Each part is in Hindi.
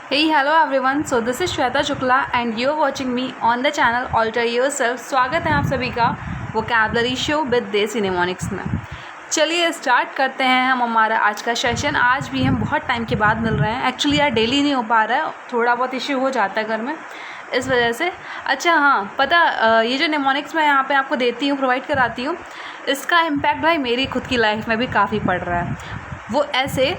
Hey, hello everyone. So this is Shweta Shukla and you're watching me on the channel Alter Yourself. स्वागत है आप सभी का वोकैबलरी शो विद देसी निमोनिक्स में। चलिए स्टार्ट करते हैं हम हमारा आज का सेशन। आज भी हम बहुत टाइम के बाद मिल रहे हैं। एक्चुअली यार डेली नहीं हो पा रहा है, थोड़ा बहुत इश्यू हो जाता है घर में, इस वजह से। अच्छा हाँ, पता ये जो निमोनिक्स मैं यहाँ पे आपको देती हूँ, प्रोवाइड कराती हूँ, इसका इम्पैक्ट भाई मेरी खुद की लाइफ में भी काफ़ी पड़ रहा है। वो ऐसे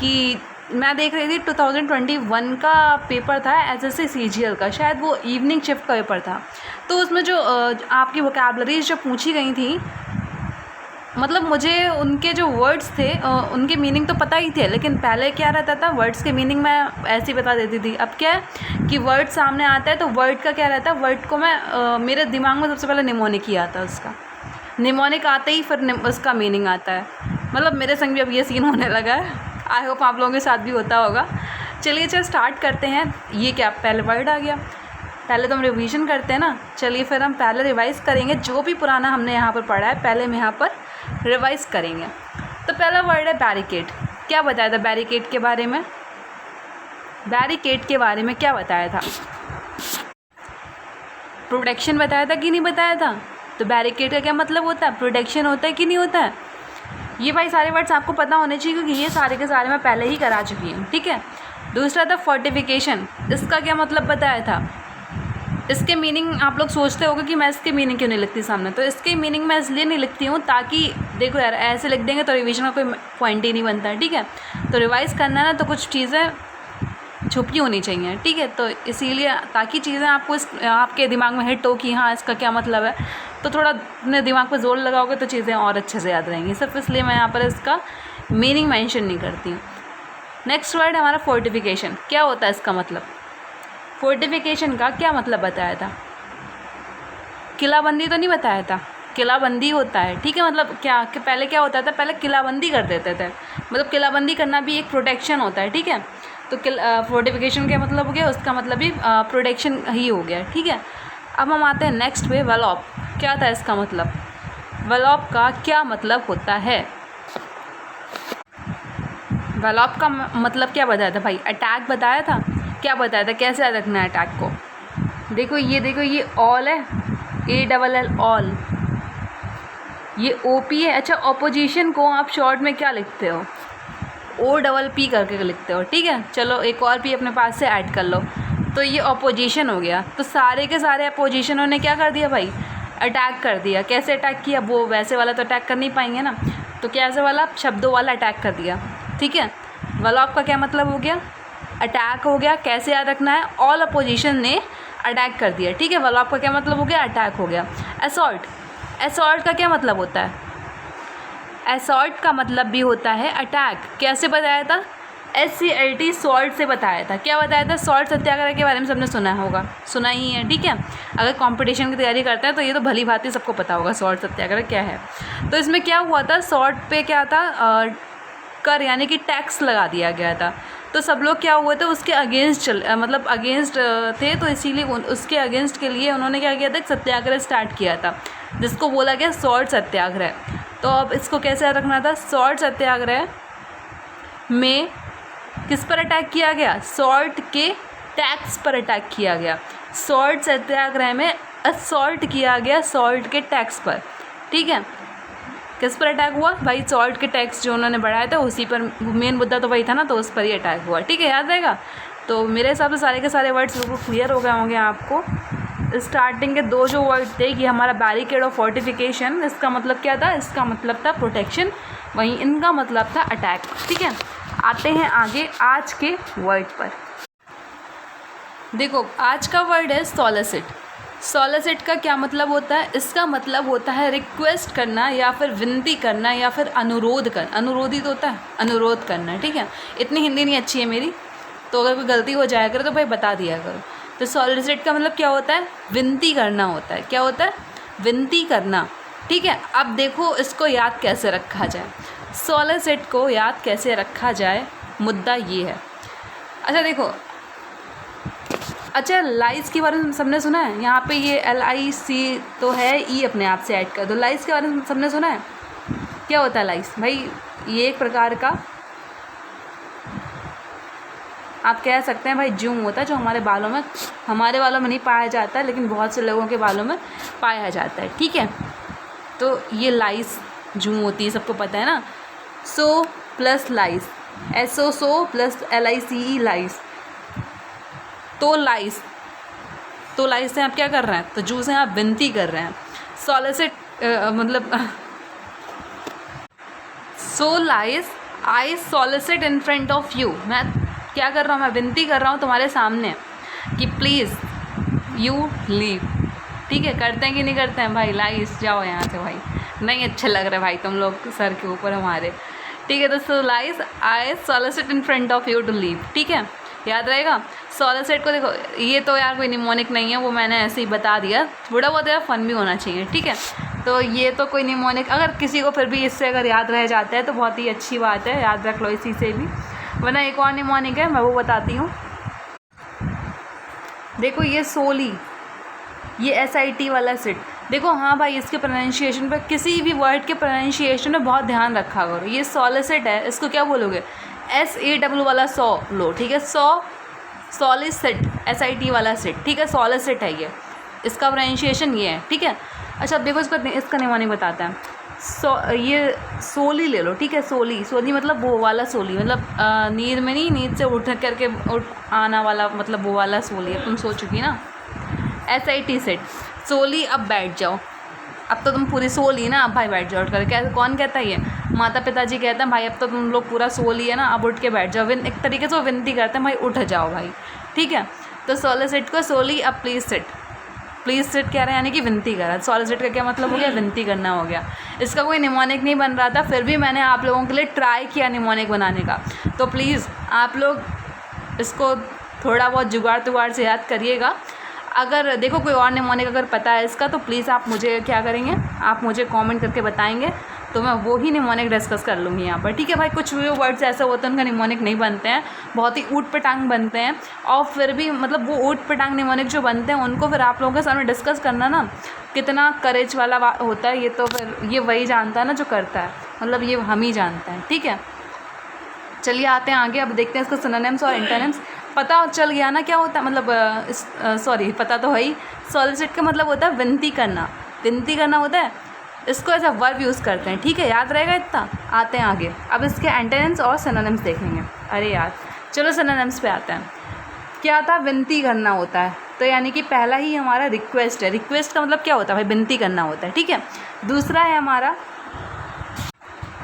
कि मैं देख रही थी 2021 का पेपर था एसएससी सीजीएल का, शायद वो इवनिंग शिफ्ट का पेपर था। तो उसमें जो आपकी वोकैबलरीज जो पूछी गई थी, मतलब मुझे उनके जो वर्ड्स थे उनके मीनिंग तो पता ही थे, लेकिन पहले क्या रहता था, वर्ड्स के मीनिंग मैं ऐसे ही बता देती थी। अब क्या है कि वर्ड सामने आता है तो वर्ड का क्या रहता है, वर्ड को मैं मेरे दिमाग में सबसे पहले निमोनिक ही आता है। उसका निमोनिक आते ही फिर उसका मीनिंग आता है। मतलब मेरे संग भी अब ये सीन होने लगा है। आई होप आप लोगों के साथ भी होता होगा। चलिए चल स्टार्ट करते हैं। ये क्या पहले वर्ड आ गया, पहले तो हम रिवीजन करते हैं ना। चलिए फिर हम पहले रिवाइज़ करेंगे जो भी पुराना हमने यहाँ पर पढ़ा है, पहले हम यहाँ पर रिवाइज़ करेंगे। तो पहला वर्ड है बैरिकेड। क्या बताया था बैरिकेड के बारे में? बैरिकेड के बारे में क्या बताया था? प्रोटेक्शन बताया था कि नहीं बताया था? तो बैरिकेड का क्या मतलब होता है? प्रोटेक्शन होता है कि नहीं होता है? ये भाई सारे वर्ड्स आपको पता होने चाहिए क्योंकि ये सारे के सारे मैं पहले ही करा चुकी हूँ, ठीक है। दूसरा था फोर्टिफिकेशन। इसका क्या मतलब बताया था? इसके मीनिंग आप लोग सोचते होगे कि मैं इसके मीनिंग क्यों नहीं लिखती सामने। तो इसके मीनिंग मैं इसलिए नहीं लिखती हूँ ताकि देखो यार, ऐसे लिख देंगे तो रिवीजन का कोई पॉइंट ही नहीं बनता है, ठीक है। तो रिवाइज़ करना है ना, तो कुछ चीज़ें छुपी होनी चाहिए, ठीक है। तो इसीलिए ताकि चीज़ें आपको आपके दिमाग में हिट हो कि हाँ इसका क्या मतलब है, तो थोड़ा अपने दिमाग पे जोर लगाओगे तो चीज़ें और अच्छे से याद रहेंगी। सिर्फ इसलिए मैं यहाँ पर इसका मीनिंग मेंशन नहीं करती हूँ। नेक्स्ट वर्ड हमारा फोर्टिफिकेशन। क्या होता है इसका मतलब? फोर्टिफिकेशन का क्या मतलब बताया था? किलाबंदी तो नहीं बताया था, किलाबंदी होता है, ठीक है। मतलब क्या कि पहले क्या होता था, पहले किलाबंदी कर देते थे। मतलब किलाबंदी करना भी एक प्रोटेक्शन होता है, ठीक है। तो फोर्टिफिकेशन का मतलब हो गया, उसका मतलब भी प्रोटेक्शन ही हो गया, ठीक है। अब हम आते हैं नेक्स्ट पे, वलॉप। क्या था इसका मतलब? वलॉप का क्या मतलब होता है? वलॉप का मतलब क्या बताया था भाई? अटैक बताया था। क्या बताया था, कैसे याद रखना है अटैक को? देखो ये ऑल है, ALL ऑल। ये OP है। अच्छा, ऑपोजिशन को आप शॉर्ट में क्या लिखते हो? OPP करके लिखते हो, ठीक है। चलो एक और P अपने पास से ऐड कर लो, तो ये ऑपोजिशन हो गया। तो सारे के सारे अपोजिशनों ने क्या कर दिया भाई? अटैक कर दिया। कैसे अटैक किया? वो वैसे वाला तो अटैक कर नहीं पाएंगे ना, तो कैसे वाला? शब्दों वाला अटैक कर दिया, ठीक है। वलॉप का क्या मतलब हो गया? अटैक हो गया। कैसे याद रखना है? ऑल अपोजिशन ने अटैक कर दिया, ठीक है। वलॉप का क्या मतलब हो गया? अटैक हो गया। असॉल्ट। असॉल्ट का क्या मतलब होता है? असॉल्ट का मतलब भी होता है अटैक। कैसे बताया था? SCLT सॉल्ट से बताया था। क्या बताया था? सॉल्ट सत्याग्रह के बारे में सबने सुना होगा, सुना ही है, ठीक है। अगर कंपटीशन की तैयारी करते हैं तो ये तो भली भांति सबको पता होगा सॉल्ट सत्याग्रह क्या है। तो इसमें क्या हुआ था, सॉल्ट पे क्या था, कर यानी कि टैक्स लगा दिया गया था। तो सब लोग क्या हुए थे, उसके अगेंस्ट मतलब अगेंस्ट थे, तो इसीलिए उसके अगेंस्ट के लिए उन्होंने क्या किया था, सत्याग्रह स्टार्ट किया था, जिसको बोला गया सॉल्ट सत्याग्रह। तो अब इसको कैसे याद रखना था? सॉल्ट सत्याग्रह में किस पर अटैक किया गया? सॉल्ट के टैक्स पर अटैक किया गया। सॉल्ट सत्याग्रह में असॉल्ट किया गया सॉल्ट के टैक्स पर, ठीक है। किस पर अटैक हुआ भाई? सॉल्ट के टैक्स जो उन्होंने बढ़ाया था उसी पर, मेन मुद्दा तो वही था ना, तो उस पर ही अटैक हुआ, ठीक है। याद रहेगा। तो मेरे हिसाब से सारे के सारे वर्ड्स बिल्कुल क्लियर हो गए होंगे आपको। स्टार्टिंग के दो जो वर्ड थे कि हमारा बैरिकेड और फोर्टिफिकेशन, इसका मतलब क्या था? इसका मतलब था प्रोटेक्शन, वहीं इनका मतलब था अटैक, ठीक है। आते हैं आगे आज के वर्ड पर। देखो आज का वर्ड है सॉलिसिट। सॉलिसिट का क्या मतलब होता है? इसका मतलब होता है रिक्वेस्ट करना या फिर विनती करना या फिर अनुरोध करना। अनुरोधित होता है, अनुरोध करना, ठीक है। इतनी हिंदी नहीं अच्छी है मेरी, तो अगर कोई गलती हो जाया करे तो भाई बता दिया करो। तो सॉलिसिट का मतलब क्या होता है? विनती करना होता है। क्या होता है? विनती करना, ठीक है। अब देखो इसको याद कैसे रखा जाए, सॉलिसिट को याद कैसे रखा जाए, मुद्दा ये है। अच्छा देखो, अच्छा लाइस के बारे में सबने सुना है? यहाँ पे ये LIC तो है, ई अपने आप से ऐड कर दो। लाइस के बारे में सबने सुना है? क्या होता है लाइस भाई? ये एक प्रकार का आप कह सकते हैं भाई जूम होता है, जो हमारे बालों में नहीं पाया जाता है, लेकिन बहुत से लोगों के बालों में पाया जाता है। ठीक है, तो ये लाइस जूम होती है, सबको पता है ना। सो प्लस लाइस, SO सो प्लस LICE लाइस। तो लाइस से आप क्या कर रहे हैं? तो जू से आप विनती कर रहे हैं। सॉलिसिट मतलब so lies I solicit in front of you. मैं क्या कर रहा हूँ? मैं विनती कर रहा हूँ तुम्हारे सामने कि प्लीज़ यू लीव। ठीक है, करते हैं कि नहीं करते हैं भाई? लाइस जाओ यहाँ से भाई, नहीं अच्छा लग रहा है भाई तुम लोग सर के ऊपर हमारे। ठीक है, तो so lies I solicit in front of you to leave. ठीक है, याद रहेगा। सॉलिसिट को देखो, ये तो यार कोई निमोनिक नहीं है, वो मैंने ऐसे ही बता दिया, थोड़ा बहुत यार फन भी होना चाहिए। ठीक है, तो ये तो कोई निमोनिक, अगर किसी को फिर भी इससे अगर याद रह जाता है तो बहुत ही अच्छी बात है, याद रख लो इसी से भी। वरना एक और निमोनिक है, मैं वो बताती हूँ। देखो ये सोली, ये SIT वाला सिट। देखो हाँ भाई, इसके प्रोनाउंसिएशन पर, किसी भी वर्ड के प्रोनाउंसिएशन में बहुत ध्यान रखा करो। ये सॉलिसिट है, इसको क्या बोलोगे? SAW वाला सॉ लो। ठीक है, सॉलिसिट, SIT वाला सिट। ठीक है, सॉलिसिट है ये, इसका प्रोनाउंसिएशन ये है। ठीक है, अच्छा अब देखो इसका निमोनिक बताता है। ये सोली ले लो। ठीक है, सोली मतलब वो वाला सोली, मतलब नींद में नहीं, नींद से उठ करके आना वाला, मतलब वो वाला सोली है, तुम सो चुकी ना। SIT सेट, सोली अब बैठ जाओ। अब तो तुम पूरी सो ली ना, अब भाई बैठ जाओ उठ कर। क्या कौन कहता है? ये माता पिताजी कहते हैं भाई अब तो तुम लोग पूरा सो लिए ना, अब उठ के बैठ जाओ। एक तरीके से वो विनती करते हैं भाई उठ जाओ भाई। ठीक है, तो सॉलिसिट को सोली अब प्लीज़ सिट कह रहे हैं, यानी कि विनती कर रहा है। सॉलिसिट का क्या मतलब हो गया? विनती करना हो गया। इसका कोई निमोनिक नहीं बन रहा था, फिर भी मैंने आप लोगों के लिए ट्राई किया निमोनिक बनाने का। तो प्लीज़ आप लोग इसको थोड़ा बहुत जुगाड़ से याद करिएगा। अगर देखो कोई और निमोनिक अगर पता है इसका, तो प्लीज़ आप मुझे क्या करेंगे, आप मुझे कमेंट करके बताएंगे, तो मैं वो ही निमोनिक डिस्कस कर लूँगी यहाँ पर। ठीक है भाई, कुछ भी वर्ड्स ऐसे होते हैं उनका निमोनिक नहीं बनते हैं, बहुत ही ऊट पटांग बनते हैं। और फिर भी मतलब वो ऊट पटांग निमोनिक जो बनते हैं उनको फिर आप लोगों के सामने डिस्कस करना ना कितना करेज वाला होता है, ये तो फिर ये वही जानता है ना जो करता है, मतलब ये हम ही जानते हैं। ठीक है, चलिए आते हैं आगे। अब देखते हैं इसको सिनोनिम्स और एंटोनिम्स। पता चल गया ना क्या होता है, मतलब सॉरी पता तो है ही। सॉलिसिट का मतलब होता है विनती करना होता है। इसको ऐसा वर्ब यूज़ करते हैं। ठीक है, याद रहेगा इतना। आते हैं आगे, अब इसके एंटोनिम्स और सिनोनिम्स देखेंगे। अरे यार चलो सिनोनिम्स पे आते हैं। क्या था? विनती करना होता है, तो यानी कि पहला ही हमारा रिक्वेस्ट है। रिक्वेस्ट का मतलब क्या होता है भाई? विनती करना होता है। ठीक है, दूसरा है हमारा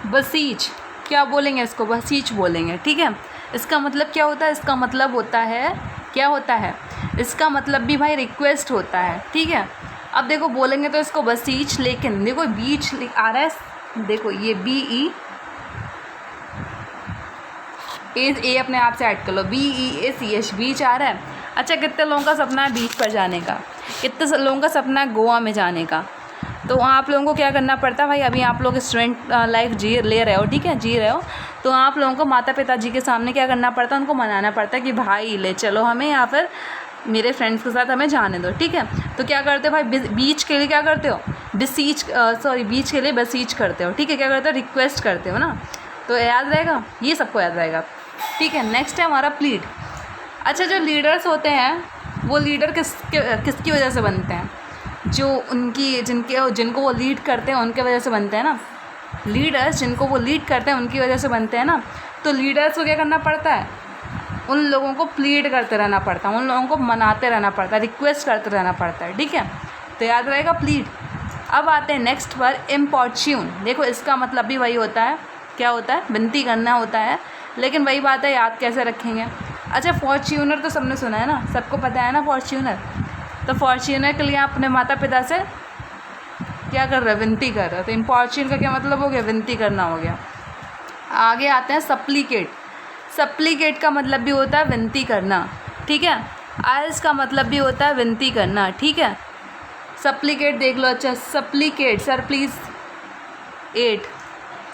बसीच। क्या बोलेंगे इसको? बसीच बोलेंगे। ठीक है, इसका मतलब क्या होता है? इसका मतलब होता है, क्या होता है? इसका मतलब भी भाई रिक्वेस्ट होता है। ठीक है, अब देखो बोलेंगे तो इसको बसीच, लेकिन देखो बीच आ रहा है, देखो ये BE ए अपने आप से ऐड कर लो, BEACH बीच आ रहा है। अच्छा, कितने लोगों का सपना है बीच पर जाने का? कितने लोगों का सपना है गोवा में जाने का? तो आप लोगों को क्या करना पड़ता है भाई? अभी आप लोग स्टूडेंट लाइफ जी रहे हो, तो आप लोगों को माता पिताजी के सामने क्या करना पड़ता है? उनको मनाना पड़ता है कि भाई ले चलो हमें, या फिर मेरे फ्रेंड्स के साथ हमें जाने दो। ठीक है, तो क्या करते हो भाई? बीच के लिए क्या करते हो? बीच के लिए बसीच करते हो। ठीक है, क्या करते हो? रिक्वेस्ट करते हो ना। तो याद रहेगा, ये सबको याद रहेगा। ठीक है, नेक्स्ट है हमारा प्लीड। अच्छा, जो लीडर्स होते हैं वो लीडर किसकी वजह से बनते हैं? जो जिनको वो लीड करते हैं उनके वजह से बनते हैं ना। लीडर्स जिनको वो लीड करते हैं उनकी वजह से बनते हैं ना। तो लीडर्स को क्या करना पड़ता है? उन लोगों को प्लीड करते रहना पड़ता है, उन लोगों को मनाते रहना पड़ता है, रिक्वेस्ट करते रहना पड़ता है। ठीक है, तो याद रहेगा प्लीड। अब आते हैं नेक्स्ट पर इम्पॉर्च्यून। देखो इसका मतलब भी वही होता है, क्या होता है? विनती करना होता है, लेकिन वही बात है याद कैसे रखेंगे। अच्छा, फॉर्च्यूनर तो सबने सुना है ना, सबको पता है ना फॉर्च्यूनर। तो फॉर्च्यूनर के लिए आप अपने माता पिता से क्या कर रहे हो? विनती कर रहे हो। तो इम्पॉर्च्यून का क्या मतलब हो गया? विनती करना हो गया। आगे आते हैं सप्लीकेट। सप्लीकेट का मतलब भी होता है विनती करना। ठीक है, आयल्स का मतलब भी होता है विनती करना। ठीक है, सप्लीकेट देख लो। अच्छा, सप्लीकेट सर प्लीज़ 8,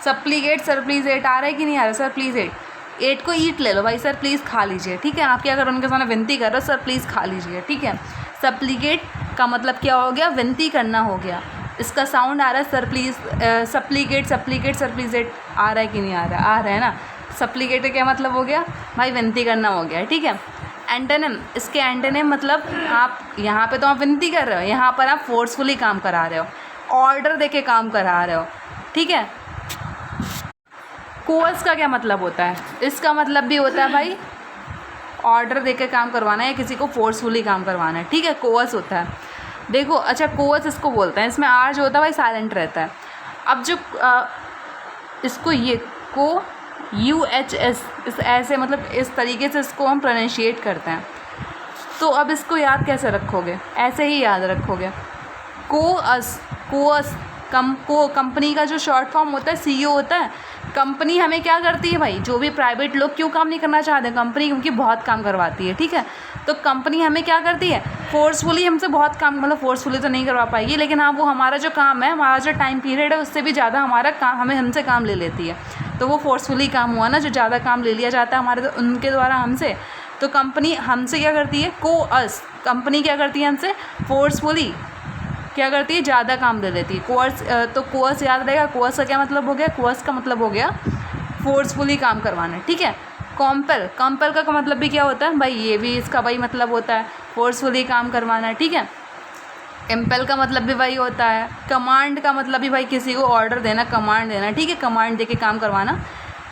सप्लीकेट सर प्लीज़ 8 आ रहा है कि नहीं आ रहा? सर प्लीज़ 8 को ईट ले लो भाई, सर प्लीज़ खा लीजिए। ठीक है, आप क्या करो? उनके सामने विनती कर रहे हो, सर प्लीज़ खा लीजिए। ठीक है, सप्लीकेट का मतलब क्या हो गया? विनती करना हो गया। इसका साउंड आ रहा है सर प्लीज़, सप्लीकेट सर प्लीज़ 8 आ रहा है कि नहीं आ रहा? आ रहा है ना। सप्लीकेट क्या मतलब हो गया भाई, विनती करना हो गया, ठीक है। एंटोनिम, इसके एंटोनिम मतलब आप यहाँ पे तो आप विनती कर रहे हो, यहाँ पर आप फोर्सफुली काम करा रहे हो, ऑर्डर देके काम करा रहे हो, ठीक है। कोअर्स का क्या मतलब होता है, इसका मतलब भी होता है भाई ऑर्डर देके काम करवाना है या किसी को फोर्सफुली काम करवाना है, ठीक है, कोअर्स होता है। देखो अच्छा, कोअर्स इसको बोलते हैं, इसमें आर जो होता है भाई साइलेंट रहता है। अब जो इसको ये को UHS इस ऐसे मतलब इस तरीके से इसको हम प्रोनाउंशिएट करते हैं। तो अब इसको याद कैसे रखोगे, ऐसे ही याद रखोगे। कोअर्स, कोअर्स कंपनी का जो शॉर्ट फॉर्म होता है CEO होता है। कंपनी हमें क्या करती है भाई, जो भी प्राइवेट लोग क्यों काम नहीं करना चाहते, कंपनी क्योंकि बहुत काम करवाती है, ठीक है। तो कंपनी हमें क्या करती है, फोर्सफुली हमसे बहुत काम, मतलब फोर्सफुली तो नहीं करवा पाएगी, लेकिन हाँ वो हमारा जो काम है, हमारा जो टाइम पीरियड है उससे भी ज़्यादा हमारा काम, हमसे काम ले लेती है। तो वो फोर्सफुली काम हुआ ना, जो ज़्यादा काम ले लिया जाता है हमारे उनके द्वारा हमसे। तो कंपनी हमसे क्या करती है, कोअर्स, कंपनी क्या करती है हमसे फोर्सफुली क्या करती है, ज़्यादा काम ले लेती है। कोअर्स, तो कोअर्स याद रहेगा, कोअर्स का क्या मतलब हो गया, कोअर्स का मतलब हो गया फोर्सफुली काम करवाना, ठीक है। कॉम्पेल, कॉम्पेल का मतलब भी क्या होता है भाई, ये भी इसका भाई मतलब होता है फोर्सफुली काम करवाना, ठीक है। इम्पेल का मतलब भी वही होता है। कमांड का मतलब भी भाई किसी को ऑर्डर देना, कमांड देना, ठीक है, कमांड देके काम करवाना।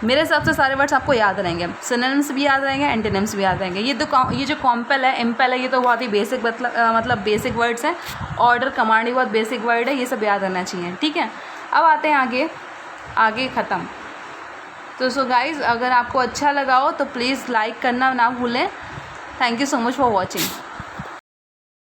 मेरे हिसाब से सारे वर्ड्स आपको याद रहेंगे, सिनोनिम्स भी याद रहेंगे, एंटोनिम्स भी याद रहेंगे। ये जो कॉम्पेल है, इम्पेल है, ये तो बहुत ही बेसिक मतलब बेसिक वर्ड्स हैं। ऑर्डर, कमांड भी बहुत बेसिक वर्ड है, ये सब याद रहना चाहिए, ठीक है। अब आते हैं आगे ख़त्म। तो सो गाइज़, अगर आपको अच्छा लगा हो तो प्लीज़ लाइक करना ना भूलें। Thank you so much for watching.